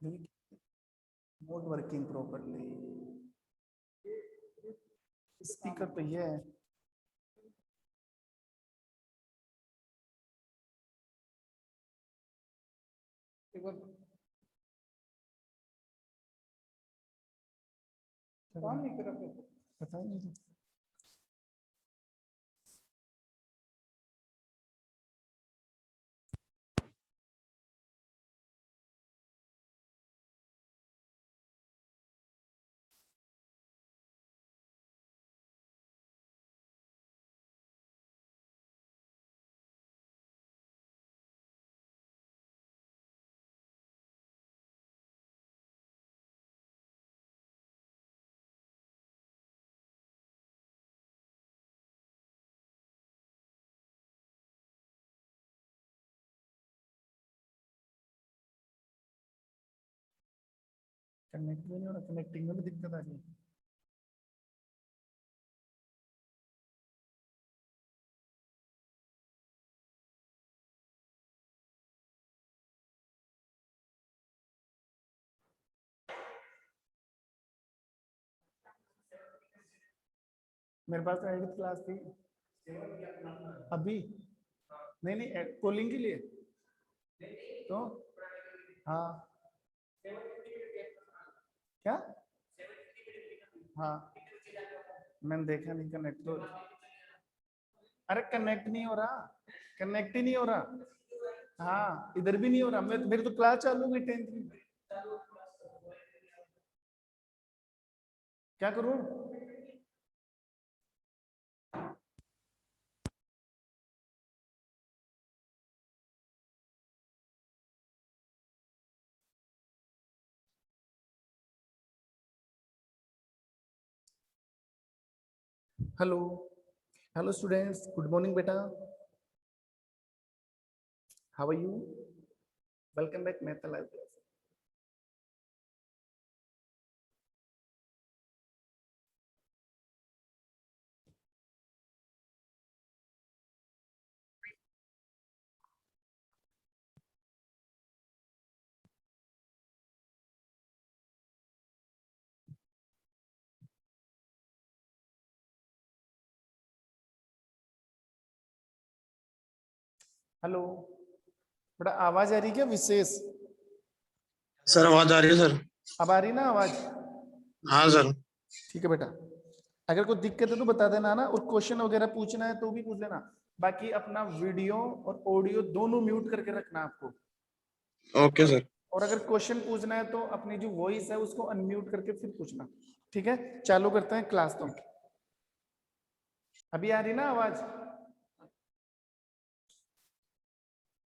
Not working properly. Speaker तो ये है। काम नहीं कर रहा, पता नहीं। कनेक्ट भी नहीं हो रहा, कनेक्टिंग में भी दिक्कत आ रही है। मेरे पास एडिट क्लास थी अभी। नहीं नहीं, कॉलिंग के लिए तो। हाँ क्या? हाँ मैंने देखा नहीं, कनेक्ट तो। अरे कनेक्ट नहीं हो रहा, कनेक्ट ही नहीं हो रहा। हाँ इधर भी नहीं हो रहा, मेरी तो क्लास चालू हुई 10th की। क्या करूं? Hello hello students, good morning बेटा। How are you? Welcome back math live class. Hello बेटा, आवाज आ रही क्या विशेष? सर आवाज आ रही है सर। अब आ रही ना आवाज? हाँ सर। ठीक है बेटा, अगर कोई दिक्कत है तो बता देना ना, और क्वेश्चन वगैरह पूछना है तो भी पूछ लेना। बाकी अपना वीडियो और ऑडियो दोनों म्यूट करके रखना आपको। Okay sir. और अगर क्वेश्चन पूछना है तो अपनी जो वॉइस है उसको अनम्यूट करके फिर पूछना। ठीक है, चालू करते हैं क्लास। तो अभी आ रही ना आवाज?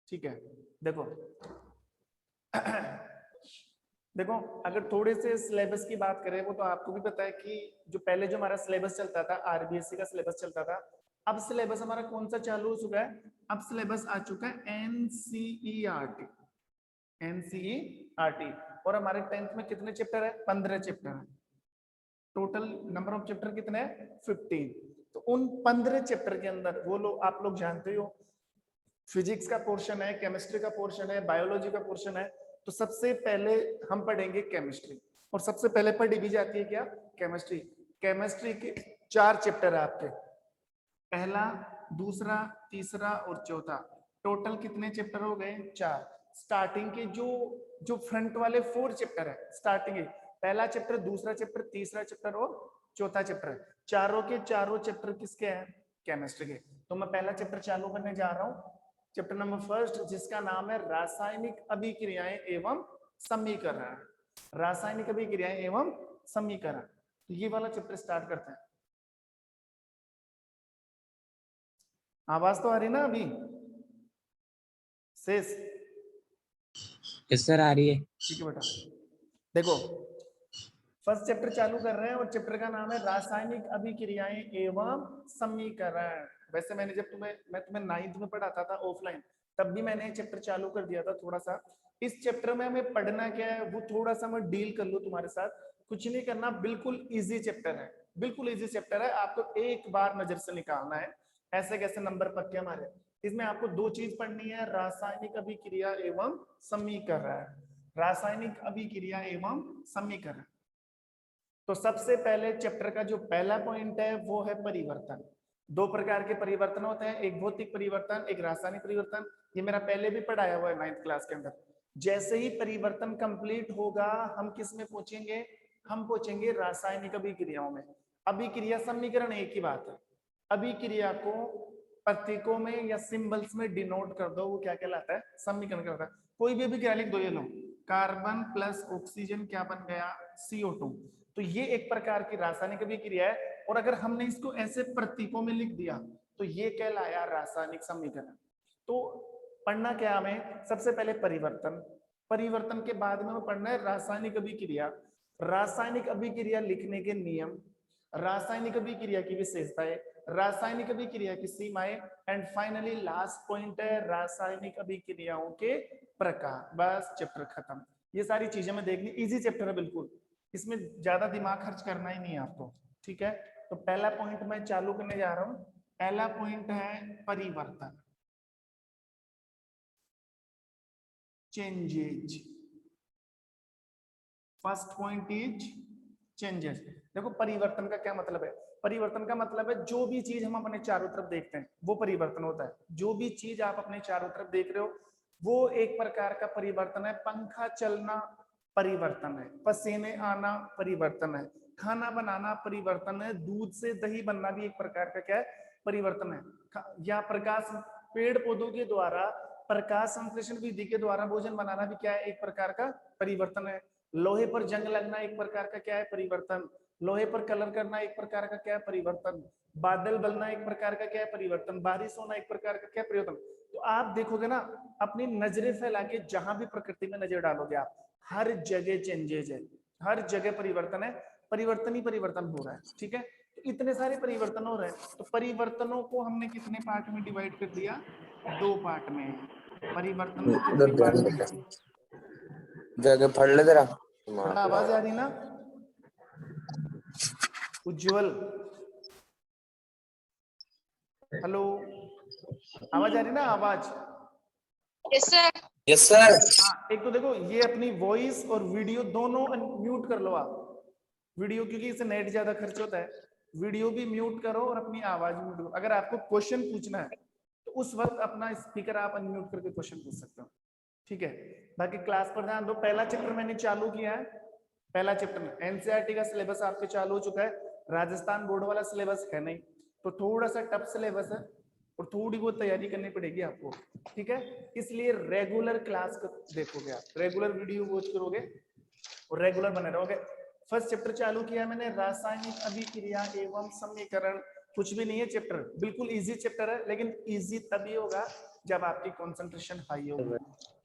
ठीक है, देखो देखो, अगर थोड़े से सिलेबस की बात करें, वो तो आपको भी पता है कि जो पहले जो हमारा सिलेबस चलता था, आरबीएससी का सिलेबस चलता था, अब सिलेबस हमारा कौन सा चालू हो चुका है? अब सिलेबस आ चुका है एनसीईआरटी। एनसीईआरटी। और हमारे 10th में कितने चैप्टर है? 15 चैप्टर है। टोटल नंबर ऑफ चैप्टर कितने हैं? 15। तो उन 15 चैप्टर के अंदर वो लोग, आप लोग जानते हो, फिजिक्स का पोर्शन है, केमिस्ट्री का पोर्शन है, बायोलॉजी का पोर्शन है। तो सबसे पहले हम पढ़ेंगे केमिस्ट्री, और सबसे पहले पढ़ी भी जाती है क्या? केमिस्ट्री। केमिस्ट्री के 4 चैप्टर है आपके, पहला, दूसरा, तीसरा और चौथा। टोटल कितने चैप्टर हो गए? 4। स्टार्टिंग के जो जो फ्रंट वाले 4 चैप्टर है, स्टार्टिंग के पहला चैप्टर, दूसरा चैप्टर, तीसरा चैप्टर और चौथा चैप्टर, चारों के चारों चैप्टर किसके हैं? केमिस्ट्री के। तो मैं पहला चैप्टर चालू करने जा रहा हूं, चैप्टर नंबर 1, जिसका नाम है रासायनिक अभिक्रियाएं एवं समीकरण। रासायनिक अभिक्रियाएं एवं समीकरण। तो ये वाला चैप्टर स्टार्ट करते हैं। आवाज तो आ रही ना अभी शेष? यस सर, आ रही है। ठीक है बेटा, देखो फर्स्ट चैप्टर चालू कर रहे हैं, और चैप्टर का नाम है रासायनिक अभिक्रियाएं एवं समीकरण। वैसे मैंने जब मैं तुम्हें 9th में पढ़ाता था ऑफलाइन, तब भी मैंने चैप्टर चालू कर दिया था थोड़ा सा। इस चैप्टर में हमें पढ़ना क्या है वो थोड़ा सा मैं डील कर लूं तुम्हारे साथ। कुछ नहीं करना, बिल्कुल इजी चैप्टर है, बिल्कुल इजी चैप्टर है। आपको एक बार नजर से निकालना है, ऐसे कैसे नंबर पक्के हमारे। इसमें आपको 2 चीज पढ़नी है, रासायनिक अभिक्रिया एवं समीकरण। रासायनिक अभिक्रिया एवं समीकरण। तो सबसे पहले चैप्टर का जो पहला पॉइंट है वो है परिवर्तन। दो प्रकार के परिवर्तन होते हैं, एक भौतिक परिवर्तन, एक रासायनिक परिवर्तन। ये मेरा पहले भी पढ़ाया हुआ है 9th क्लास के अंदर। जैसे ही परिवर्तन कंप्लीट होगा हम किस में पहुंचेंगे, हम पहुंचेंगे रासायनिक अभिक्रियाओं में। अभिक्रिया समीकरण एक ही बात है, अभिक्रिया को प्रतीकों में या सिंबल्स में डिनोट कर दो, वो क्या कहलाता है, समीकरण कहलाता है। कोई भी अभिक्रिया लिख दो, ये लो कार्बन प्लस ऑक्सीजन क्या बन गया, CO2। तो ये एक प्रकार की रासायनिक अभिक्रिया है, और अगर हमने इसको ऐसे प्रतीकों में लिख दिया तो ये कहलाया रासायनिक समीकरण। तो पढ़ना क्या हमें, सबसे पहले परिवर्तन, परिवर्तन के बाद में हमें पढ़ना है रासायनिक अभिक्रिया, रासायनिक अभिक्रिया लिखने के नियम, रासायनिक अभिक्रिया की विशेषताएं, रासायनिक अभिक्रिया की सीमाएं, एंड फाइनली लास्ट पॉइंट है रासायनिक अभिक्रियाओं के प्रकार। बस चैप्टर खत्म। ये सारी चीजें मैं देखनी, इजी चैप्टर है बिल्कुल, इसमें ज्यादा दिमाग खर्च करना ही नहीं है आपको, ठीक है। तो पहला पॉइंट मैं चालू करने जा रहा हूं। पहला पॉइंट है परिवर्तन, changes. First point is changes. देखो परिवर्तन का क्या मतलब है, परिवर्तन का मतलब है जो भी चीज हम अपने चारों तरफ देखते हैं वो परिवर्तन होता है। जो भी चीज आप अपने चारों तरफ देख रहे हो वो एक प्रकार का परिवर्तन है। पंखा चलना परिवर्तन है, पसीने आना परिवर्तन है, खाना बनाना परिवर्तन है, दूध से दही बनना भी एक प्रकार का क्या है, परिवर्तन है। या प्रकाश, पेड़ पौधों के द्वारा प्रकाश संश्लेषण विधि के द्वारा भोजन बनाना भी क्या है, एक प्रकार का परिवर्तन है। लोहे पर जंग लगना एक प्रकार का क्या है, परिवर्तन। लोहे पर कलर करना एक प्रकार का क्या है, परिवर्तन। बादल बनना एक प्रकार का क्या है, परिवर्तन। बारिश होना एक प्रकार का क्या, परिवर्तन। तो आप देखोगे ना, अपनी नजरें फैला के जहां भी प्रकृति में नजर डालोगे आप, हर जगह चेंजेज है, हर जगह परिवर्तन है, परिवर्तन ही परिवर्तन हो रहा है, ठीक है। तो इतने सारे परिवर्तन हो रहे हैं, तो परिवर्तनों को हमने कितने पार्ट में डिवाइड कर दिया, 2 पार्ट में। परिवर्तन को कितने पार्ट में, जगह पढ़ ले जरा। बड़ा आवाज आ रही ना उज्जवल, हेलो, आवाज आ रही ना, आवाज। Yes sir. Yes sir. हाँ, एक तो देखो ये अपनी वॉइस और वीडियो दोनों म्यूट कर लो आप, वीडियो क्योंकि इससे नेट ज्यादा खर्च होता है, वीडियो भी म्यूट करो और अपनी आवाज म्यूट करो। अगर आपको क्वेश्चन पूछना है तो उस वक्त अपना स्पीकर आप अनम्यूट करके क्वेश्चन पूछ सकते हो, ठीक है। बाकी क्लास पर ध्यान दो। पहला चैप्टर मैंने चालू किया है, पहला चैप्टर में एनसीईआरटी का सिलेबस आपके चालू हो चुका है, राजस्थान बोर्ड वाला सिलेबस है नहीं, तो थोड़ा सा टफ सिलेबस है और थोड़ी बहुत तैयारी करनी पड़ेगी आपको, ठीक है। इसलिए रेगुलर क्लास देखोगे आप, रेगुलर वीडियो वॉच करोगे और रेगुलर बने रहोगे। फर्स्ट चैप्टर चालू किया मैंने, रासायनिक अभिक्रिया एवं समीकरण। कुछ भी नहीं है चैप्टर, बिल्कुल इजी चैप्टर है, लेकिन इजी तभी होगा जब आपकी कंसंट्रेशन हाई होगी।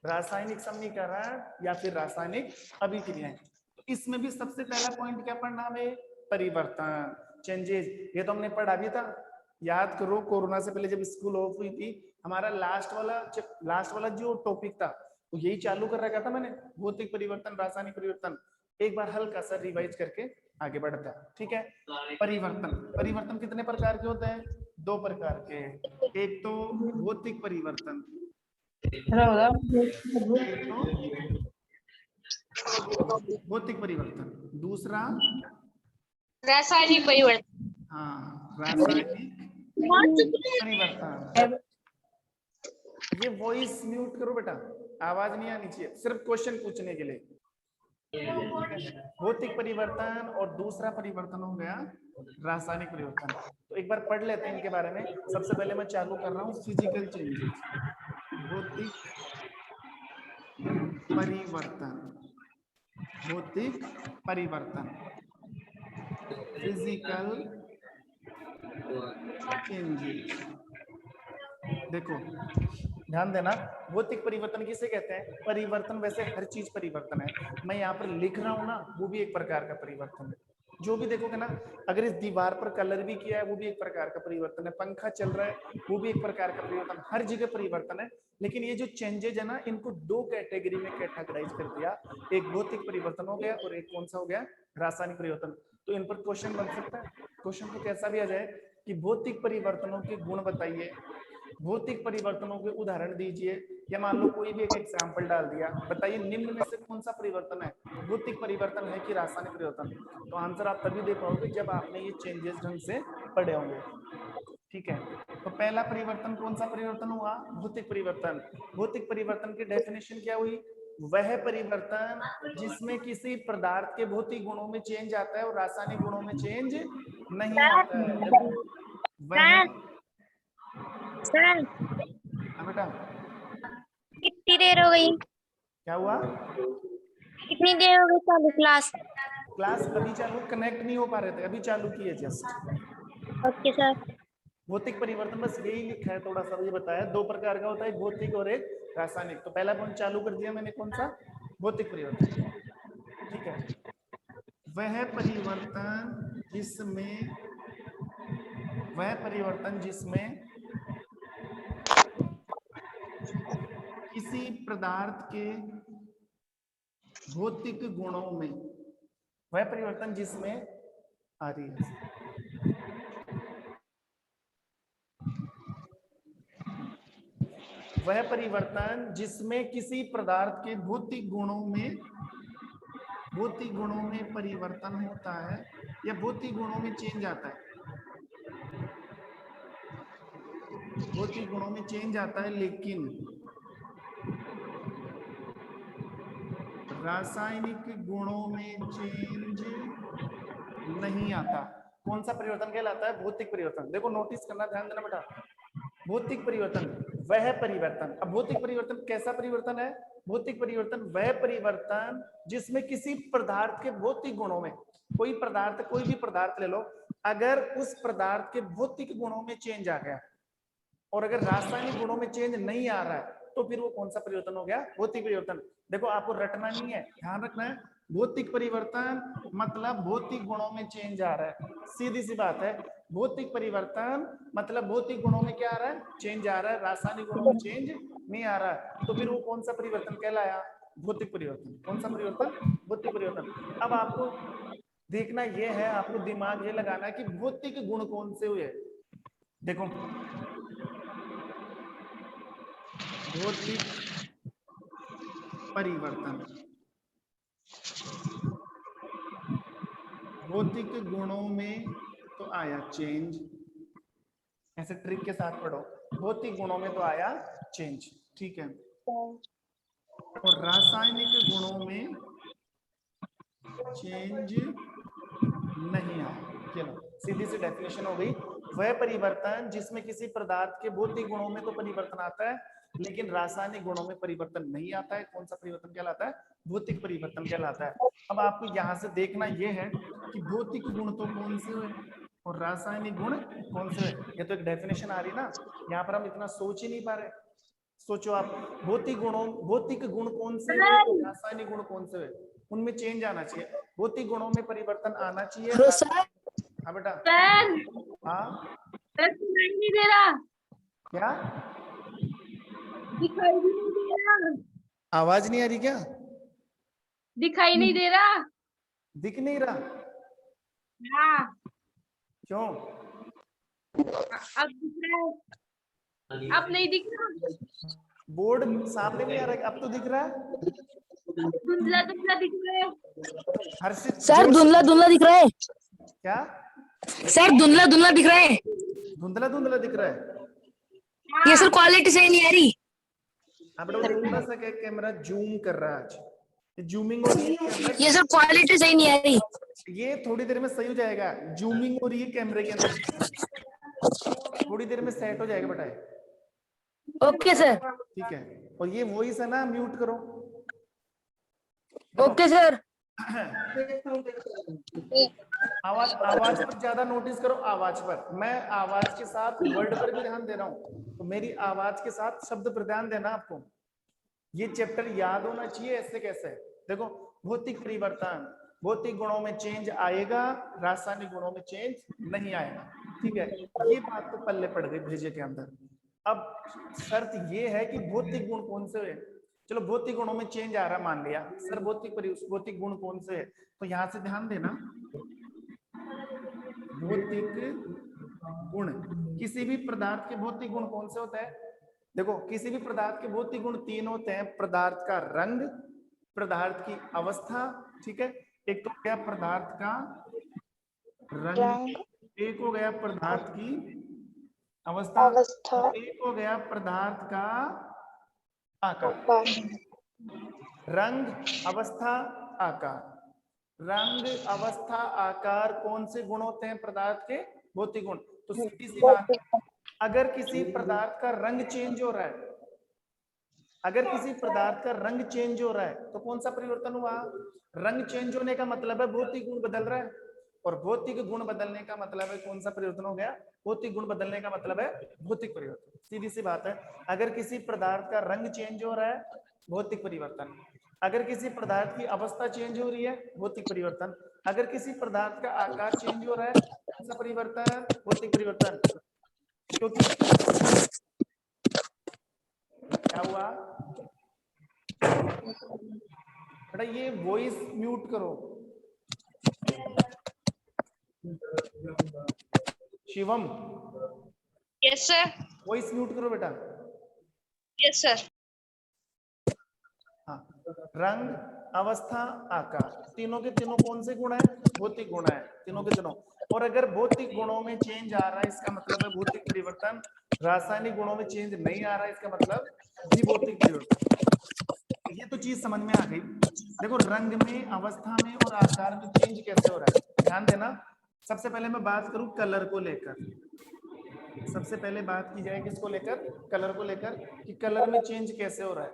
रासायनिक समीकरण या फिर रासायनिक अभिक्रियाएं। तो इसमें भी सबसे पहला पॉइंट क्या पढ़ना है, परिवर्तन, चेंजेस। ये तो हमने पढ़ा भी था, याद करो कोरोना से पहले जब स्कूल ऑफ हुई थी, हमारा लास्ट वाला जो टॉपिक था तो यही चालू कर रखा था मैंने, भौतिक परिवर्तन, रासायनिक परिवर्तन। एक बार हल्का सा रिवाइज करके आगे बढ़ता है, ठीक है। परिवर्तन, परिवर्तन कितने प्रकार के होते हैं, 2 प्रकार के। एक तो भौतिक परिवर्तन, भौतिक परिवर्तन, दूसरा रासायनिक परिवर्तन। हाँ रासायनिक परिवर्तन। ये वॉइस म्यूट करो बेटा, आवाज नहीं आनी चाहिए, सिर्फ क्वेश्चन पूछने के लिए। भौतिक परिवर्तन और दूसरा परिवर्तन हो गया रासायनिक परिवर्तन। तो एक बार पढ़ लेते हैं इनके बारे में। सबसे पहले मैं चालू कर रहा हूँ फिजिकल चेंजेस, भौतिक परिवर्तन, भौतिक परिवर्तन, फिजिकल चेंजेस। देखो ध्यान देना, भौतिक परिवर्तन किसे कहते हैं, परिवर्तन वैसे हर चीज परिवर्तन है, मैं यहाँ पर लिख रहा हूँ ना वो भी एक प्रकार का परिवर्तन है। जो भी देखोगे ना, अगर इस दीवार पर कलर भी किया है वो भी एक प्रकार का परिवर्तन है, पंखा चल रहा है वो भी एक प्रकार का परिवर्तन, हर जगह परिवर्तन है। लेकिन ये जो चेंजेज है ना, इनको 2 कैटेगरी में कैटेगराइज कर दिया, एक भौतिक परिवर्तन हो गया और एक कौन सा हो गया, रासायनिक परिवर्तन। तो इन पर क्वेश्चन बन सकता है, क्वेश्चन तो कैसा भी आ जाए कि भौतिक परिवर्तनों के गुण बताइए, भौतिक परिवर्तनों के उदाहरण दीजिए, या मान लो कोई भी एक एग्जाम्पल डाल दिया, बताइए निम्न में से कौन सा परिवर्तन है, भौतिक परिवर्तन है कि रासायनिक परिवर्तन? तो आंसर आप तभी दे पाओगे जब आपने ये चेंजेस ढंग से पढ़े होंगे। ठीक है, तो पहला परिवर्तन कौन सा परिवर्तन हुआ? भौतिक परिवर्तन। भौतिक परिवर्तन की डेफिनेशन क्या हुई? वह परिवर्तन जिसमें किसी पदार्थ के भौतिक गुणों में चेंज आता है और रासायनिक गुणों में चेंज नहीं आता है। देखो वह सर बेटा कितनी देर हो गई? क्या हुआ? कितनी देर हो गई चालू क्लास? क्लास अभी चालू, कनेक्ट नहीं हो पा रहे थे, अभी चालू किए जस्ट। Okay sir. भौतिक परिवर्तन बस यही लिखा है, थोड़ा सा ये बताया, दो प्रकार का होता है, एक भौतिक और एक रासायनिक। तो पहला पॉइंट चालू कर दिया मैंने, कौन सा? भौतिक परिवर्तन। ठीक है, वह परिवर्तन जिसमें किसी पदार्थ के भौतिक गुणों में, वह परिवर्तन जिसमें आ रही है, वह परिवर्तन जिसमें किसी पदार्थ के भौतिक गुणों में परिवर्तन होता है या भौतिक गुणों में चेंज आता है, भौतिक गुणों में चेंज आता है लेकिन रासायनिक गुणों में चेंज नहीं आता। कौन सा परिवर्तन कहलाता है? भौतिक परिवर्तन। देखो नोटिस करना, ध्यान देना बेटा, भौतिक परिवर्तन वह परिवर्तन। अब भौतिक परिवर्तन कैसा परिवर्तन है? भौतिक परिवर्तन वह परिवर्तन जिसमें किसी पदार्थ के भौतिक गुणों में, कोई पदार्थ, कोई भी पदार्थ ले लो, अगर उस पदार्थ के भौतिक गुणों में चेंज आ गया और अगर रासायनिक गुणों में चेंज नहीं आ रहा है तो फिर वो कौन सा परिवर्तन हो गया? भौतिक परिवर्तन। देखो आपको रटना नहीं है, ध्यान रखना है, भौतिक परिवर्तन मतलब भौतिक गुणों में चेंज आ रहा है, सीधी सी बात है। भौतिक परिवर्तन मतलब भौतिक गुणों में क्या आ रहा है? चेंज आ रहा है, रासायनिक गुणों में चेंज नहीं आ रहा है, तो फिर वो कौन सा परिवर्तन कहलाया? भौतिक परिवर्तन। कौन सा परिवर्तन? भौतिक परिवर्तन। अब आपको देखना यह है, आपको दिमाग ये लगाना है कि भौतिक गुण कौन से हुए। देखो भौतिक परिवर्तन, भौतिक गुणों में तो आया चेंज, ऐसे ट्रिक के साथ पढ़ो, भौतिक गुणों में तो आया चेंज, ठीक है, और रासायनिक गुणों में चेंज नहीं आया। चलो सीधी सी डेफिनेशन हो गई, वह परिवर्तन जिसमें किसी पदार्थ के भौतिक गुणों में तो परिवर्तन आता है लेकिन रासायनिक गुणों में परिवर्तन नहीं आता है, कौन सा परिवर्तन कहलाता है? भौतिक परिवर्तन कहलाता है। अब आपको यहाँ से देखना यह है कि भौतिक गुण तो कौन से हुए और रासायनिक गुण कौन से हुए। ये तो एक डेफिनेशन आ रही ना, यहाँ पर हम इतना सोच ही नहीं पा रहे। सोचो आप, भौतिक गुण कौन से हुए और रासायनिक गुण कौन से हुए, उनमें चेंज आना चाहिए, भौतिक गुणों में परिवर्तन आना चाहिए। हाँ बेटा। हाँ दिखाई नहीं दे रहा। क्या? दिखाई भी नहीं दे रहा। आवाज नहीं आ रही क्या? दिखाई नहीं दे रहा। दिख नहीं रहा? हाँ क्यों? अब दिख रहा है। अब नहीं दिख रहा। बोर्ड सामने नहीं आ रहा है, अब तो दिख रहा है। धुंधला धुंधला दिख रहा है। हर्षित सर धुंधला धुंधला दिख रहा है। क्या? सर धुंधला धुंधला दिख रहा है। धुंधला धुंधला दिख रहा है? ये सर क्वालिटी सही नहीं आ रही। अब थोड़ा सा कैमरा जूम कर रहा है आज, जूमिंग हो रही है। ये सर क्वालिटी सही नहीं आ रही। ये थोड़ी देर में सही हो जाएगा, जूमिंग हो रही है कैमरे के अंदर, थोड़ी देर में सेट हो जाएगा बेटा। Okay sir. ठीक है, और ये वॉइस है ना, म्यूट करो। Okay sir. आवाज पर ज्यादा नोटिस करो, आवाज पर। मैं आवाज के साथ वर्ड पर भी ध्यान दे रहा हूँ, तो मेरी आवाज के साथ शब्द पर ध्यान देना आपको। ये चैप्टर याद होना चाहिए, ऐसे कैसे। देखो भौतिक परिवर्तन, भौतिक गुणों में चेंज आएगा, रासायनिक गुणों में चेंज नहीं आएगा, ठीक है, ये बात तो पल्ले पड़ गई भेजे के अंदर। अब शर्त ये है कि भौतिक गुण कौन से हुए। चलो भौतिक गुणों में चेंज आ रहा, मान लिया सर, भौतिक गुण कौन से है, तो यहां से ध्यान देना, भौतिक गुण, किसी भी पदार्थ के भौतिक गुण कौन से होता है? देखो किसी भी पदार्थ के भौतिक गुण तीन होते हैं, पदार्थ का रंग, पदार्थ की अवस्था, ठीक है, एक तो क्या पदार्थ का रंग, एक हो गया पदार्थ की अवस्था, और एक हो गया पदार्थ का आकार। रंग, अवस्था, आकार। रंग, अवस्था, आकार कौन से गुण होते हैं पदार्थ के? भौतिक गुण। तो सीधी सी बात, अगर किसी पदार्थ का रंग चेंज हो रहा है, अगर किसी पदार्थ का रंग चेंज हो रहा है तो कौन सा परिवर्तन हुआ? रंग चेंज होने का मतलब है भौतिक गुण बदल रहा है, और भौतिक गुण बदलने का मतलब है कौन सा परिवर्तन हो गया? भौतिक गुण बदलने का मतलब है भौतिक परिवर्तन। सीधी सी बात है, अगर किसी पदार्थ का रंग चेंज हो रहा है, भौतिक परिवर्तन। अगर किसी पदार्थ की अवस्था चेंज हो रही है, भौतिक परिवर्तन। अगर किसी पदार्थ का आकार चेंज हो रहा है, कौन सा परिवर्तन? भौतिक परिवर्तन। क्योंकि क्या हुआ बेटा, ये वॉइस म्यूट करो। Shivam, yes sir. Voice mute करो बेटा। Yes sir. हाँ, रंग, अवस्था, आकार, तीनों के तीनों कौन से गुण है? भौतिक गुण है, तीनों के तीनों। और अगर भौतिक गुणों में चेंज आ रहा है, इसका मतलब है भौतिक परिवर्तन। रासायनिक गुणों में चेंज नहीं आ रहा है, इसका मतलब भी भौतिक परिवर्तन। ये तो चीज समझ में आ गई। देखो रंग में, अवस्था में और आकार में चेंज कैसे हो रहा है, ध्यान देना। सबसे पहले मैं बात करूं कलर को लेकर। सबसे पहले बात की जाए किसको लेकर? कलर को लेकर, कि कलर में चेंज कैसे हो रहा है।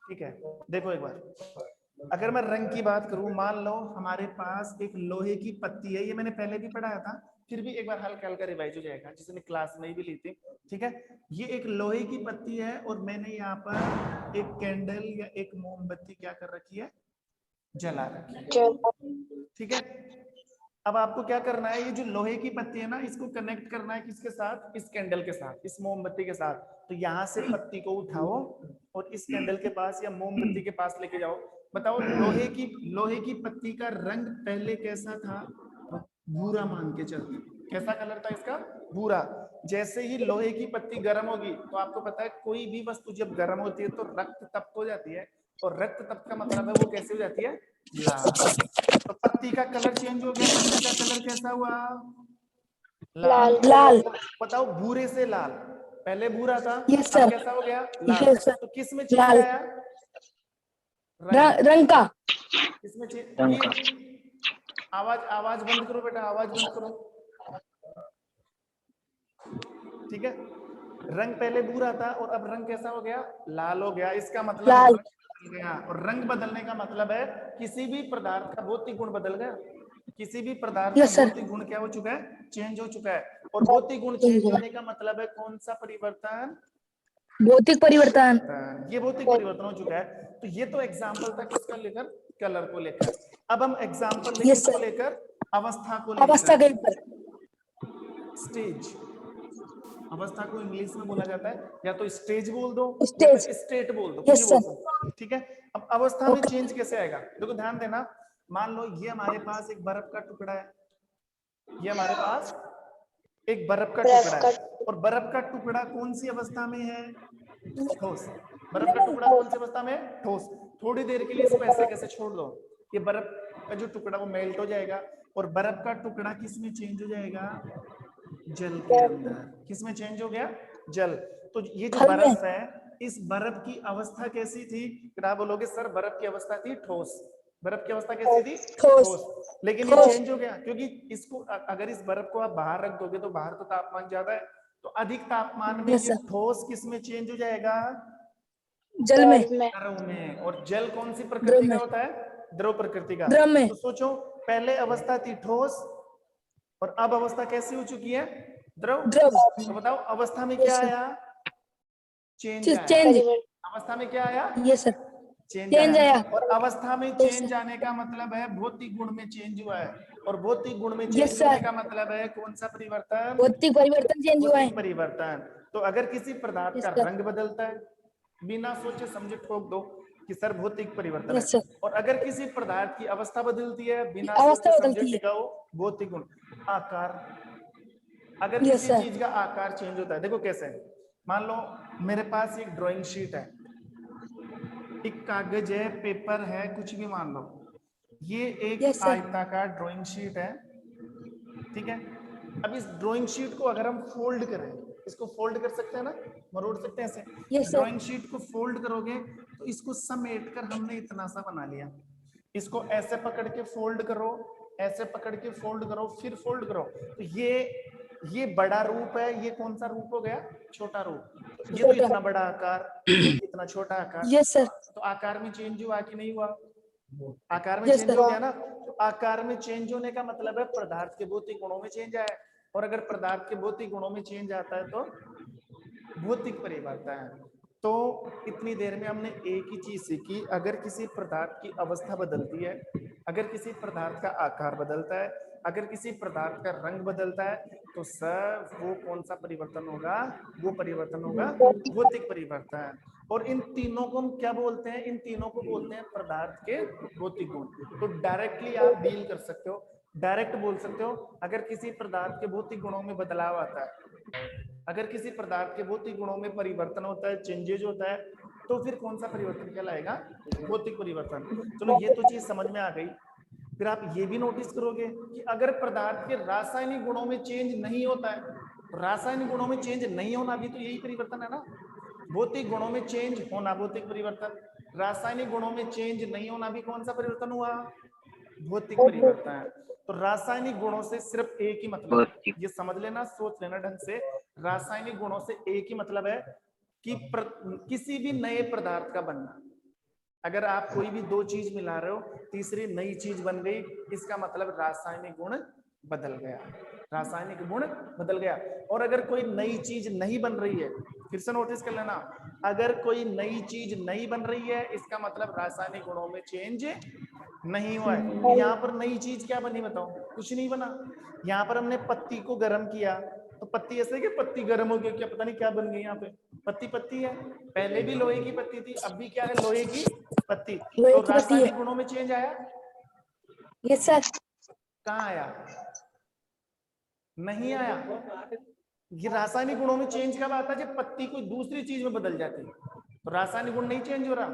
ठीक है, देखो एक बार, अगर मैं रंग की बात करूं, मान लो हमारे पास एक लोहे की पत्ती है, ये मैंने पहले भी पढ़ाया था, फिर भी एक बार हल्का हल्का रिवाइज हो जाएगा, जिसने क्लास में भी ली थी। ठीक है, ये एक लोहे की पत्ती है और मैंने यहाँ पर एक कैंडल या एक मोमबत्ती क्या कर रखी है? जला रखी है। ठीक है, अब आपको क्या करना है, ये जो लोहे की पत्ती है ना, इसको कनेक्ट करना है किसके साथ? इस कैंडल के साथ, इस मोमबत्ती के साथ। तो यहाँ से पत्ती को उठाओ और इस कैंडल के पास या मोमबत्ती के पास लेके जाओ। बताओ लोहे की पत्ती का रंग पहले कैसा था? भूरा मान के चलते। कैसा कलर था इसका? भूरा। जैसे ही लोहे की पत्ती गर्म होगी, तो आपको पता है कोई भी वस्तु जब गर्म होती है तो रक्त तप्त हो जाती है, और रक्त तप्त का मतलब है वो कैसे हो जाती है? लाल। तो पत्ती का कलर चेंज हो गया, पत्ती का कलर कैसा हुआ? लाल। लाल। बताओ भूरे से लाल, पहले भूरा था, यस अब सर। कैसा हो गया? लाल। Yes sir. तो किस में चेंज लाल। आया? रंग। रंग का। किसमें चेंज? आवाज आवाज बंद करो बेटा, आवाज बंद करो। ठीक है, रंग पहले भूरा था और अब रंग कैसा हो गया? लाल हो गया। इसका मतलब लाल। रंग बदल गया, और रंग बदलने का मतलब है किसी भी पदार्थ का भौतिक गुण बदल गया। किसी भी पदार्थ का यस सर। भौतिक गुण क्या हो चुका है? चेंज हो चुका है। और भौतिक गुण चेंज होने का मतलब है कौन सा परिवर्तन? भौतिक परिवर्तन। ये भौतिक परिवर्तन हो चुका है। तो ये तो एग्जाम्पल था किसका लेकर? कलर को लेकर। अब हम एग्जाम्पल लेंगे यस सर। किसको लेकर? अवस्था को अवस्था लेकर। के ऊपर। स्टेज, अवस्था को इंग्लिश में बोला जाता है या तो स्टेज बोल दो या स्टेज। फिर स्टेट बोल दो, यस बोल सर। दो। ठीक है, अब अवस्था में ओके। चेंज कैसे आएगा? देखो ध्यान देना, मान लो ये हमारे पास एक बर्फ का टुकड़ा है, ये हमारे पास एक बर्फ का टुकड़ा है, और बर्फ का टुकड़ा कौन सी अवस्था में है? ठोस। बर्फ का टुकड़ा कौन सी अवस्था में है? ठोस। थोड़ी देर के लिए इसको ऐसे कैसे छोड़ दो, ये बर्फ का जो टुकड़ा वो मेल्ट हो जाएगा, और बर्फ का टुकड़ा किस में चेंज हो जाएगा? जल के अंदर। किस में चेंज हो गया? जल। तो ये जो बर्फ है, इस बर्फ की अवस्था कैसी थी? क्या बोलोगे सर? बर्फ की अवस्था थी ठोस। बर्फ की अवस्था कैसी थी? ठोस। लेकिन ये चेंज हो गया, क्योंकि इसको अगर इस बर्फ को आप बाहर रख दोगे तो बाहर तो तापमान ज्यादा है, तो अधिक तापमान में ये ठोस किस में चेंज हो जाएगा? जल में। द्रव में। और जल कौन सी द्रव प्रकृति का में। होता है? द्रव प्रकृति का। द्रव में। तो सोचो, पहले अवस्था थी ठोस और अब अवस्था कैसी हो चुकी है? द्रव। द्रव। तो बताओ अवस्था में क्या आया? चेंज आया। चेंज। अवस्था में क्या आया? Yes sir. चेंज चेंज आया। आया। और अवस्था में चेंज आने का मतलब है भौतिक गुण में चेंज हुआ है, और भौतिक गुण में यस चेंज होने सर। का मतलब है कौन सा परिवर्तन? भौतिक परिवर्तन चेंज हुआ है। भौतिक परिवर्तन। तो अगर किसी पदार्थ यस का सर। रंग बदलता है, बिना सोचे समझे ठोक दो कि सर भौतिक परिवर्तन है। Yes sir. और अगर किसी पदार्थ की अवस्था बदलती है, बिना अवस्था सोचे समझे बदलती है। टिकाओ, भौतिक गुण। आकार, अगर Yes, किसी sir. चीज का आकार चेंज होता है, देखो कैसे, मान लो मेरे पास एक ड्राइंग शीट है, एक कागज है, पेपर है, कुछ भी मान लो, ये एक Yes, sir. आयताकार ड्राइंग शीट है, ठीक है। अब इस ड्राइंग शीट को अगर हम फोल्ड करें, इसको फोल्ड कर सकते हैं ना, मरोड़ सकते हैं ऐसे। Yes, sir. ड्राइंग शीट को फोल्ड करोगे तो इसको समेट कर हमने इतना सा बना लिया। इसको ऐसे पकड़ के फोल्ड करो, ऐसे पकड़ के फोल्ड करो, फिर फोल्ड करो, तो ये बड़ा रूप है, ये कौन सा रूप हो गया, छोटा रूप। तो ये तो छोटा। इतना बड़ा आकार, इतना छोटा आकार। Yes, sir. तो आकार में चेंज हुआ कि नहीं हुआ, आकार में Yes, चेंज sir. हो गया ना। तो आकार में चेंज होने का मतलब है पदार्थ के भौतिक गुणों में चेंज आया है, और अगर पदार्थ के भौतिक गुणों में चेंज आता है तो भौतिक परिवर्तन है। तो इतनी देर में हमने एक ही चीज सीखी, अगर किसी पदार्थ की अवस्था बदलती है, अगर किसी पदार्थ का आकार बदलता है, अगर किसी पदार्थ का रंग बदलता है, तो सर वो कौन सा परिवर्तन होगा, वो परिवर्तन होगा भौतिक परिवर्तन। और इन तीनों को हम क्या बोलते हैं, इन तीनों को बोलते हैं पदार्थ के भौतिक गुण। तो डायरेक्टली आप डील कर सकते हो, डायरेक्ट बोल सकते हो, अगर किसी पदार्थ के भौतिक गुणों में बदलाव आता है, अगर किसी पदार्थ के भौतिक गुणों में परिवर्तन होता है, चेंजेज होता है, तो फिर कौन सा परिवर्तन कहलाएगा, भौतिक परिवर्तन। चलो ये तो चीज समझ में आ गई। फिर आप ये भी नोटिस करोगे कि अगर पदार्थ के रासायनिक गुणों में चेंज नहीं होता है, तो रासायनिक गुणों में चेंज नहीं होना भी तो यही परिवर्तन है ना। भौतिक गुणों में चेंज होना भौतिक परिवर्तन, रासायनिक गुणों में चेंज नहीं होना भी कौन सा परिवर्तन हुआ, भौतिक परिवर्तन है। तो रासायनिक गुणों से सिर्फ एक ही मतलब है, ये समझ लेना, सोच लेना ढंग से, रासायनिक गुणों से एक ही मतलब है कि किसी भी नए पदार्थ का बनना। अगर आप कोई भी दो चीज मिला रहे हो, तीसरी नई चीज बन गई, इसका मतलब रासायनिक गुण बदल गया, रासायनिक गुण बदल गया। और अगर कोई नई चीज नहीं बन रही है, फिर से नोटिस कर लेना, अगर कोई नई चीज नहीं बन रही है, इसका मतलब रासायनिक गुणों में चेंज नहीं हुआ है। तो यहाँ पर नई चीज क्या बनी बताओ, कुछ नहीं बना। यहाँ पर हमने पत्ती को गर्म किया, तो पत्ती ऐसे कि पत्ती गर्म हो गई, क्या पता नहीं क्या बन गई, यहाँ पे पत्ती पत्ती है, पहले भी लोहे की पत्ती थी, अब भी क्या है, लोहे की पत्ती। लोहे तो की पत्ती है। रासायनिक गुणों में चेंज आया, Yes, sir. कहाँ आया, नहीं आया। ये रासायनिक गुणों में चेंज कब आता है, जब पत्ती कोई दूसरी चीज में बदल जाती है, तो रासायनिक गुण नहीं चेंज हो रहा।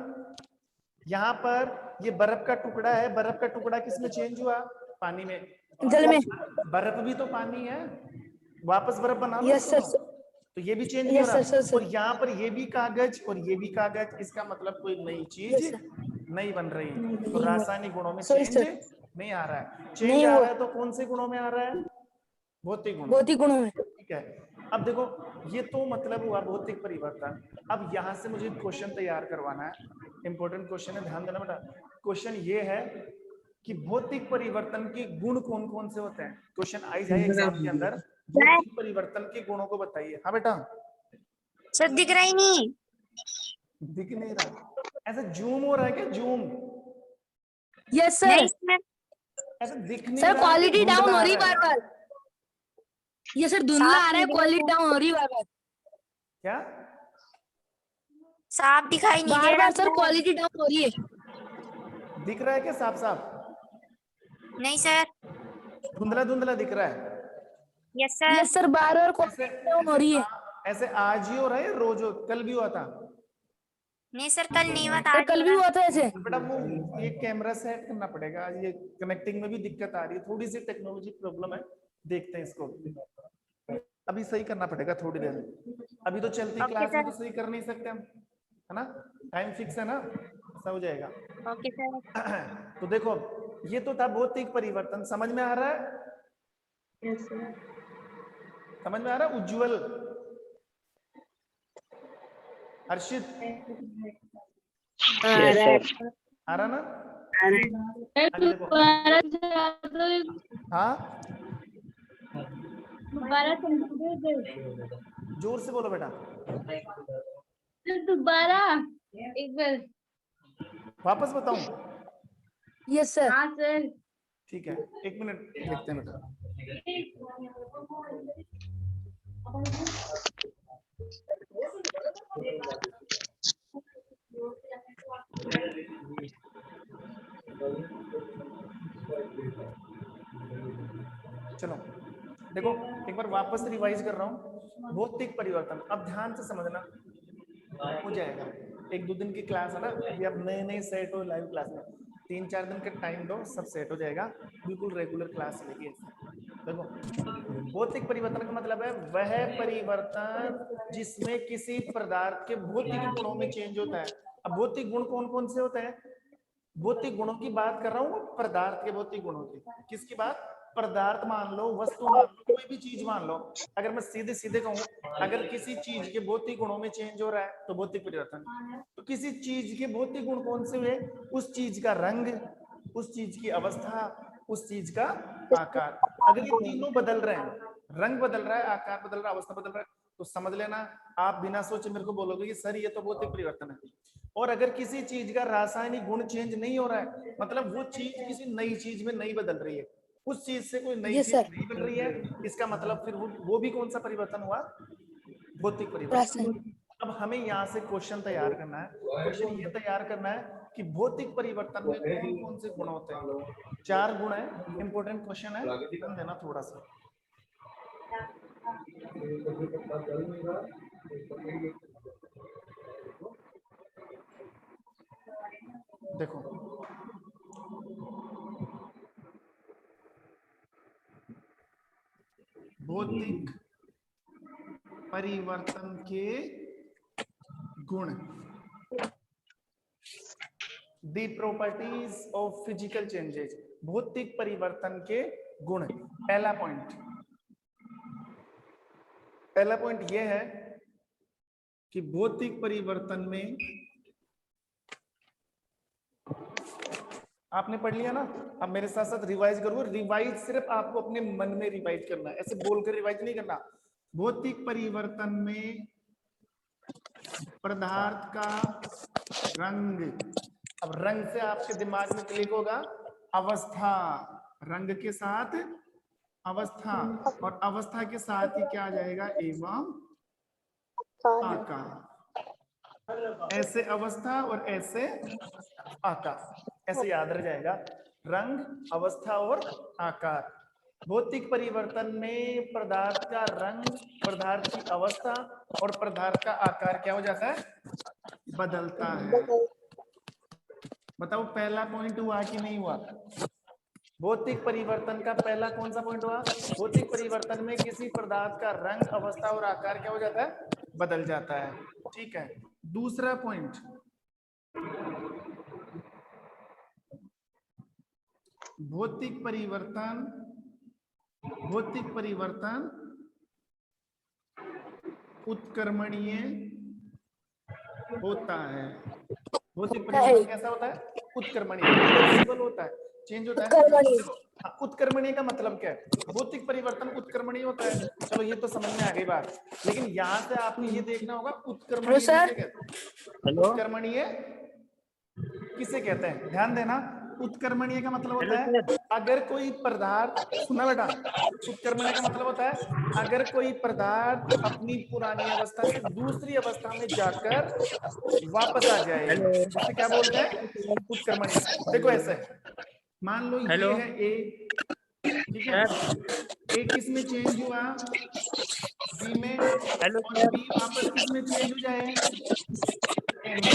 यहाँ पर ये बर्फ का टुकड़ा है, बर्फ का टुकड़ा किसमें चेंज हुआ, पानी में, जल में। बर्फ भी तो पानी है, वापस बर्फ बना लो Yes, इसको sir. तो ये भी चेंज नहीं हो Yes, sir, रहा। sir, sir. और यहाँ पर ये भी कागज और ये भी कागज, इसका मतलब कोई नई चीज Yes, sir. नहीं बन रही, तो नहीं हुआ। रासायनिक गुणों में Sorry, चेंज sir. नहीं आ रहा है। चेंज नहीं आ हुआ। रहा है तो कौन से गुणों में आ रहा है, भौतिक गुण, भौतिक गुणों में। ठीक है। अब देखो ये तो मतलब हुआ भौतिक परिवर्तन। अब यहाँ से मुझे क्वेश्चन तैयार करवाना है, इंपॉर्टेंट क्वेश्चन है, ध्यान देना बेटा। क्वेश्चन ये है कि भौतिक परिवर्तन के गुण कौन कौन से होते हैं, क्वेश्चन आई जाए एग्जाम के अंदर, भौतिक परिवर्तन के गुणों को बताइए। हाँ बेटा, सर दिख रहा ही नहीं। दिख नहीं रहा, ऐसा जूम हो रहा है क्या, जूम, Yes, sir. नहीं सर, ऐसा दिख नहीं सर रहा, क्वालिटी धुंधला डाउन हो आ रही रहा है। बार बार। ये सर धुंधला आ रहा है, साफ क्वालिटी डाउन हो रही बार बार। क्या साफ दिखाई नहीं दे बार रहा बार सर सर। क्वालिटी डाउन हो रही है। दिख रहा है क्या, साफ साफ, नहीं सर। धुंधला धुंधला दिख रहा है। Yes sir. यस सर, बार बार ऐसे क्वालिटी डाउन हो रही है। ऐसे आज ही हो रहा है, रोज कल भी हुआ था नहीं सर, कल नहीं हुआ था, सर आज कल भी हुआ था ऐसे। बेटा। वो ये कैमरा सेट करना पड़ेगा, ये कनेक्टिंग में भी दिक्कत आ रही है, थोड़ी सी टेक्नोलॉजी प्रॉब्लम है, देखते हैं इसको, अभी सही करना पड़ेगा थोड़ी देर में। अभी तो चलती ओके क्लास में सर। तो सही कर नहीं सकते हम, है ना, टाइम फिक्स है ना, ऐसा हो जाएगा। Okay sir. तो देखो ये तो था भौतिक परिवर्तन, समझ में आ रहा है, यस सर। समझ में आ रहा है। उज्जवल, हर्षित, आ रहा ना, आगे देखो, हाँ दोबारा जोर से बोलो बेटा, दोबारा एक बार। वापस बताऊं, यस सर। हाँ सर। ठीक है, एक मिनट देखते हैं बेटा। चलो देखो एक बार वापस रिवाइज कर रहा हूँ। भौतिक परिवर्तन, अब ध्यान से समझना, हो जाएगा। 1-2 दिन की क्लास है ना, अभी आप नए नए सेट हो लाइव क्लास में, 3-4 दिन का टाइम दो, सब सेट हो जाएगा। बिल्कुल रेगुलर क्लास चलेगी। देखो भौतिक परिवर्तन का मतलब है वह परिवर्तन जिसमें किसी पदार्थ के भौतिक गुणों में चेंज होता है। अब भौतिक गुण कौन कौन से होते हैं? भौतिक गुणों की बात कर रहा हूँ, पदार्थ के भौतिक गुणों की। किसकी बात? पदार्थ मान लो, वस्तु मान लो, कोई भी चीज मान लो। अगर मैं सीधे सीधे कहूँ, अगर किसी चीज के भौतिक गुणों में चेंज हो रहा है तो भौतिक परिवर्तन। तो किसी चीज के भौतिक गुण कौन से हुए? उस चीज का रंग, उस चीज की अवस्था, उस चीज का आकार। अगर ये तीनों बदल रहे हैं, रंग बदल रहा है, आकार बदल रहा है, अवस्था बदल रहा है, तो समझ लेना आप बिना सोचे मेरे को बोलोगे कि सर ये तो भौतिक परिवर्तन है। और अगर किसी चीज का रासायनिक गुण चेंज नहीं हो रहा है, मतलब वो चीज किसी नई चीज में नहीं बदल रही है, उस चीज से कोई नई Yes, चीज sir. नहीं बन रही है, इसका मतलब फिर वो भी कौन सा परिवर्तन हुआ? भौतिक परिवर्तन। रासायनिक। अब हमें यहाँ से क्वेश्चन तैयार करना है। क्वेश्चन ये तैयार करना है कि भौतिक परिवर्तन में कौन कौन से गुण होते हैं। 4 गुण है, इंपॉर्टेंट क्वेश्चन है, ध्यान देना थोड़ा सा। देखो भौतिक परिवर्तन के गुण, the properties of physical changes. भौतिक परिवर्तन के गुण। पहला पॉइंट यह है कि भौतिक परिवर्तन में, आपने पढ़ लिया ना, अब मेरे साथ साथ रिवाइज करो। रिवाइज सिर्फ आपको अपने मन में रिवाइज करना है, ऐसे बोलकर रिवाइज नहीं करना। भौतिक परिवर्तन में पदार्थ का रंग, अब रंग से आपके दिमाग में क्लिक होगा अवस्था, रंग के साथ अवस्था, और अवस्था के साथ ही क्या आ जाएगा? एवं आकार। ऐसे अवस्था और ऐसे आकार, ऐसे याद रह जाएगा। रंग, अवस्था और आकार। भौतिक परिवर्तन में पदार्थ का रंग, पदार्थ की अवस्था और पदार्थ का आकार क्या हो जाता है? बदलता है। बताओ पहला पॉइंट हुआ कि नहीं हुआ? भौतिक परिवर्तन का पहला कौन सा पॉइंट हुआ? भौतिक परिवर्तन में किसी पदार्थ का रंग, अवस्था और आकार क्या हो जाता है? बदल जाता है। ठीक है। दूसरा पॉइंट, भौतिक परिवर्तन उत्क्रमणीय होता है। भौतिक परिवर्तन कैसा होता है? उत्क्रमणीय, रिवर्सिबल होता है, चेंज होता है। उत्क्रमणीय का मतलब क्या है? भौतिक परिवर्तन उत्क्रमणीय होता है। चलो ये तो समझ में आ गई बात, लेकिन यहाँ से आपको ये देखना होगा उत्क्रमणीय किसे कहते हैं? उत्क्रमणीय किसे कहते हैं? ध्यान देना। उत्क्रमणीय का मतलब होता है अगर कोई पदार्थ, सुना बेटा, उत्क्रमणीय का मतलब होता है अगर कोई पदार्थ अपनी पुरानी अवस्था से दूसरी अवस्था में जाकर वापस आ जाए, उसे क्या बोलते हैं? उत्क्रमणीय। देखो ऐसे मान लो ये है ए, ठीक है, ए किस में चेंज हुआ? बी में, और बी वापस किस में चेंज हो जाए? ए में।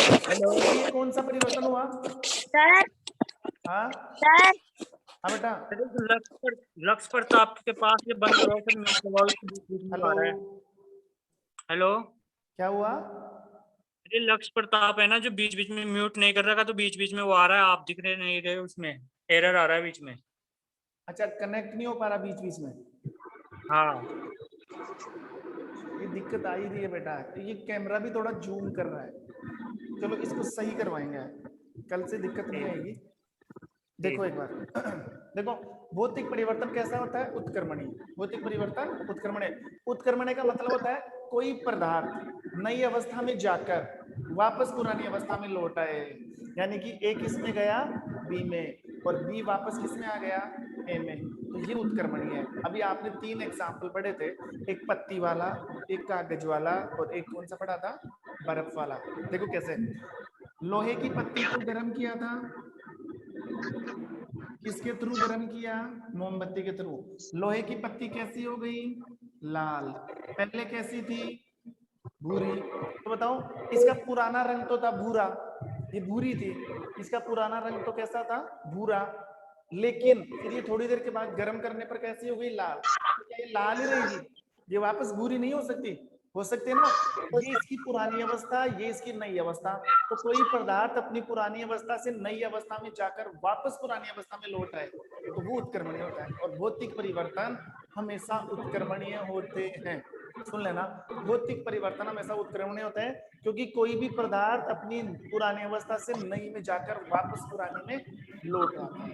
ये कौन सा परिवर्तन हुआ? सर हाँ सर हाँ बेटा। लक्ष्य प्रताप के पास ये बंद हुआ फिर म्यूट हुआ, हेलो, हेलो क्या हुआ? ये लक्ष्य प्रताप है ना जो बीच बीच में म्यूट नहीं कर रहा था, तो बीच बीच में वो आ रहा है, आप दिख रहे नहीं रहे, उसमें एरर आ रहा है बीच में। अच्छा, कनेक्ट नहीं हो पा रहा बीच बीच में? हाँ ये दिक्कत आ ही रही है बेटा। ये कैमरा भी थोड़ा जूम कर रहा है, चलो इसको सही करवाएंगे, कल से दिक्कत नहीं आएगी। देखो एक बार देखो, भौतिक परिवर्तन कैसा होता है? उत्क्रमणीय। भौतिक परिवर्तन उत्क्रमणीय। उत्क्रमणीय का मतलब होता है कोई पदार्थ नई अवस्था में जाकर वापस पुरानी अवस्था में लौट आए, यानी कि ए किस में गया? बी में, और बी वापस किस में आ गया? ए में। तो ये उत्क्रमणीय है। अभी आपने 3 एग्जाम्पल पढ़े थे, एक पत्ती वाला, एक कागज वाला, और एक कौन सा पढ़ा था? बर्फ वाला। देखो कैसे लोहे की पत्ती को गर्म किया था, किसके थ्रू गर्म किया? मोमबत्ती के थ्रू। लोहे की पत्ती कैसी हो गई? लाल। पहले कैसी थी? भूरी। तो बताओ, इसका पुराना रंग तो था भूरा, ये भूरी थी, इसका पुराना रंग तो कैसा था? भूरा। लेकिन फिर ये थोड़ी देर के बाद गर्म करने पर कैसी हो गई? लाल। तो क्या ये लाल ही रहेगी? ये वापस भूरी नहीं हो सकती? हो सकते ना। ये इसकी पुरानी अवस्था, ये इसकी नई अवस्था। तो कोई पदार्थ अपनी पुरानी अवस्था से नई अवस्था में जाकर वापस पुरानी अवस्था में लौट आए तो वो उत्क्रमणीय होता है। और भौतिक परिवर्तन हमेशा उत्क्रमणीय होते हैं। सुन लेना, भौतिक परिवर्तन हमेशा उत्क्रमणीय होता है, क्योंकि कोई भी पदार्थ अपनी पुरानी अवस्था से नई में जाकर वापस पुरानी में लौट आता है,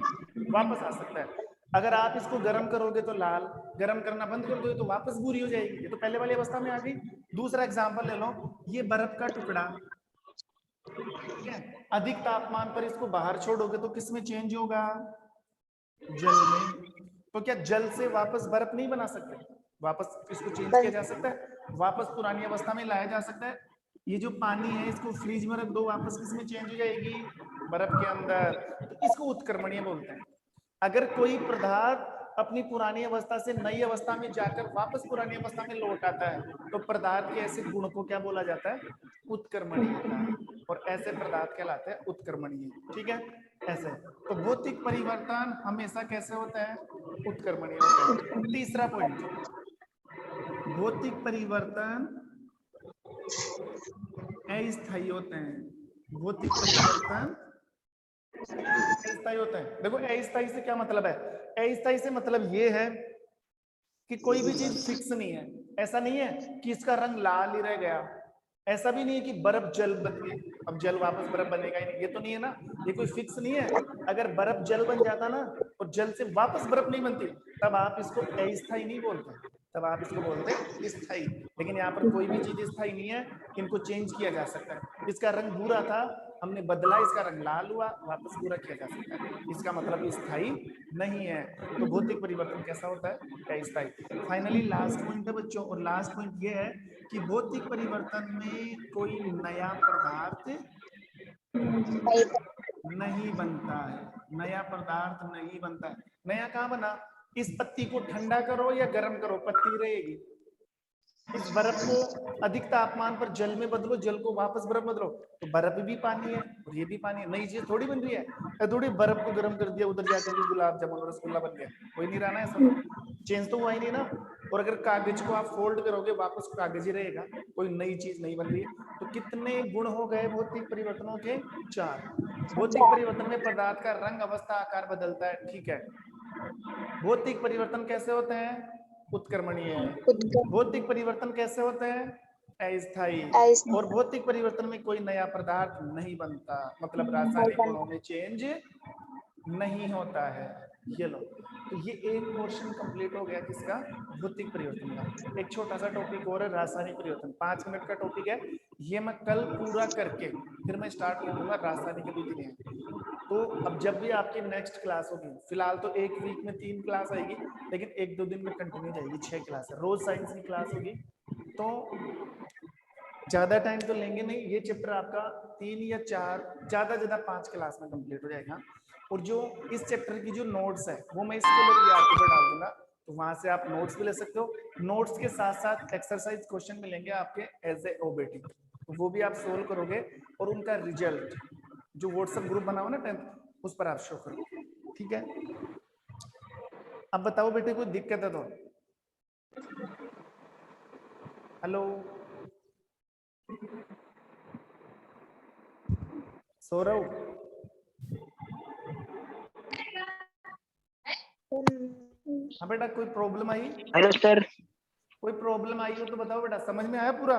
वापस आ सकता है। अगर आप इसको गर्म करोगे तो लाल, गर्म करना बंद कर दोगे तो वापस भूरी हो जाएगी। ये तो पहले वाली अवस्था में आ गई। दूसरा एग्जांपल ले लो, ये बर्फ का टुकड़ा, ठीक है, अधिक तापमान पर इसको बाहर छोड़ोगे तो किस में चेंज होगा? जल में। तो क्या जल से वापस बर्फ नहीं बना सकते? वापस इसको चेंज किया जा सकता है, वापस पुरानी अवस्था में लाया जा सकता है। ये जो पानी है इसको फ्रिज में रख दो, वापस किस में चेंज हो जाएगी? बर्फ के अंदर। तो इसको उत्क्रमणीय बोलते हैं। अगर कोई पदार्थ अपनी पुरानी अवस्था से नई अवस्था में जाकर वापस पुरानी अवस्था में लौट आता है तो पदार्थ के ऐसे गुण को क्या बोला जाता है? उत्क्रमणीय। और ऐसे पदार्थ कहलाते हैं उत्क्रमणीय। ठीक है, ऐसे। तो भौतिक परिवर्तन हमेशा कैसे होता है? उत्क्रमणीय होता है। तीसरा पॉइंट, भौतिक परिवर्तन अस्थायी होते हैं। भौतिक परिवर्तन अस्थायी होता है। देखो, अस्थायी से क्या मतलब है? अस्थायी से मतलब ये है कि कोई भी चीज फिक्स नहीं है। ऐसा नहीं है कि इसका रंग लाल ही रह गया, ऐसा भी नहीं है कि बर्फ जल बन गई, अब जल वापस बर्फ बनेगा ही नहीं, ये तो नहीं है ना। ये कोई फिक्स नहीं है। अगर बर्फ जल बन जाता ना और जल से वापस बर्फ नहीं बनती, तब आप इसको अस्थायी नहीं बोलते, तब आप इसको बोलते स्थायी। लेकिन यहाँ पर कोई भी चीज स्थायी नहीं है, इनको चेंज किया जा सकता है। इसका रंग भूरा था, हमने बदला, इसका रंग लाल हुआ, वापस भूरा किया जा सकता है। इसका मतलब स्थायी नहीं है। तो भौतिक परिवर्तन कैसा होता है? अस्थायी। फाइनली लास्ट पॉइंट है बच्चों, और लास्ट पॉइंट ये है कि भौतिक परिवर्तन में कोई नया पदार्थ नहीं बनता है। नया पदार्थ नहीं बनता है। नया कहाँ बना? इस पत्ती को ठंडा करो या गर्म करो, पत्ती रहेगी। इस बर्फ को अधिक तापमान पर जल में बदलो, जल को वापस बर्फ बदलो, तो बर्फ भी पानी है और ये भी पानी है। नई चीज थोड़ी बन रही है। थोड़ी बर्फ को गर्म कर दिया, उधर जाकर के गुलाब जामुन रसगुल्ला बन गया, कोई नहीं रहना है, सब चेंज तो हुआ ही नहीं ना। और अगर कागज को आप फोल्ड करोगे वापस कागज ही रहेगा, कोई नई चीज नहीं बन रही है। तो कितने गुण हो गए भौतिक परिवर्तनों के? 4। भौतिक परिवर्तन में पदार्थ का रंग, अवस्था, आकार बदलता है। ठीक है। भौतिक परिवर्तन कैसे होते हैं? उत्क्रमणीय। भौतिक परिवर्तन कैसे होते हैं? अस्थायी। और भौतिक परिवर्तन में कोई नया पदार्थ नहीं बनता, मतलब रासायनिक गुणों में चेंज नहीं होता है। ये लो, तो ये एक पोर्शन कंप्लीट हो गया किसका? भौतिक परिवर्तन का। एक छोटा सा टॉपिक और है, रासायनिक परिवर्तन। 5 मिनट का टॉपिक है, ये मैं कल पूरा करके फिर मैं स्टार्ट कर दूंगा रासायनिक द्वितीय। तो अब जब भी आपकी नेक्स्ट क्लास होगी, फिलहाल तो एक वीक में 3 क्लास आएगी, लेकिन 1-2 दिन में कंटिन्यू जाएगी 6 क्लास है। रोज साइंस की क्लास होगी, तो ज्यादा टाइम तो लेंगे नहीं। ये चैप्टर आपका 3 या 4, ज्यादा 5 क्लास में कंप्लीट हो जाएगा। और जो इस चैप्टर की जो नोट्स है वो मैं इसको आपके पर डाल दूंगा, तो वहां से आप नोट्स भी ले सकते हो। नोट्स के साथ साथ एक्सरसाइज क्वेश्चन मिलेंगे आपके एज ए ओबीटी, तो वो भी आप सोल्व करोगे और उनका रिजल्ट जो व्हाट्सएप ग्रुप बना हुआ ना 10th, उस पर आप शो करोगे। ठीक है। अब बताओ बेटे, कोई दिक्कत है तो? हेलो सौरभ, हाँ बेटा, कोई प्रॉब्लम आई? Hello sir. कोई प्रॉब्लम आई हो तो बताओ बेटा, समझ में आया पूरा?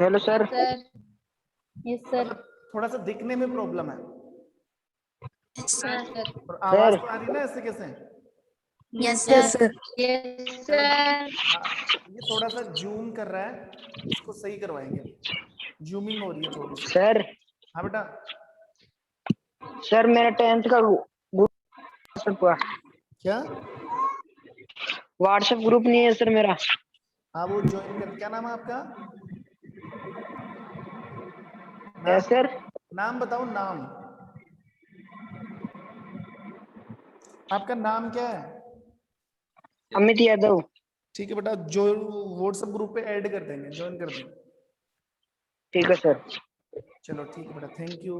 Hello sir. Yes sir. थोड़ा सा दिखने में प्रॉब्लम है सर। और आवाज तो आ रही ना ऐसे कैसे? Yes yes sir. Sir. Yes sir. ये थोड़ा सा जूम कर रहा है, इसको सही करवाएंगे। जूमिंग हो रही है थोड़ी सी। सर। हाँ बेटा। सर मेरा 10th का क्या? व्हाट्सएप ग्रुप नहीं है सर मेरा। हाँ वो ज्वाइन कर। क्या नाम है आपका? सर नाम बताओ, नाम। आपका नाम क्या है? अमित यादव। ठीक है बेटा, जो व्हाट्सएप ग्रुप पे ऐड कर देंगे, ज्वाइन कर देंगे। ठीक है सर। चलो ठीक है बेटा, थैंक यू।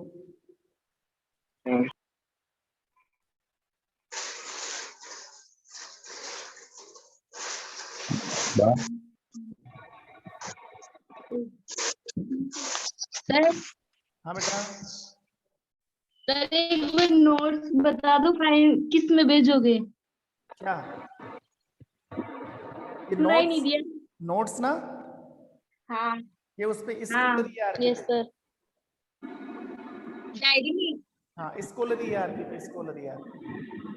सर हाँ बेटा, सर एक बार नोट्स बता दो, फाइल किस में भेजोगे? क्या ये सुनाई नहीं नोट्स? दिया। नोट्स ना, हाँ ये उस पे हाँ स्कूलर ईआरपी यस पे। सर। डायरी में। हाँ, स्कूलर ईआरपी पे, स्कूलर ईआरपी।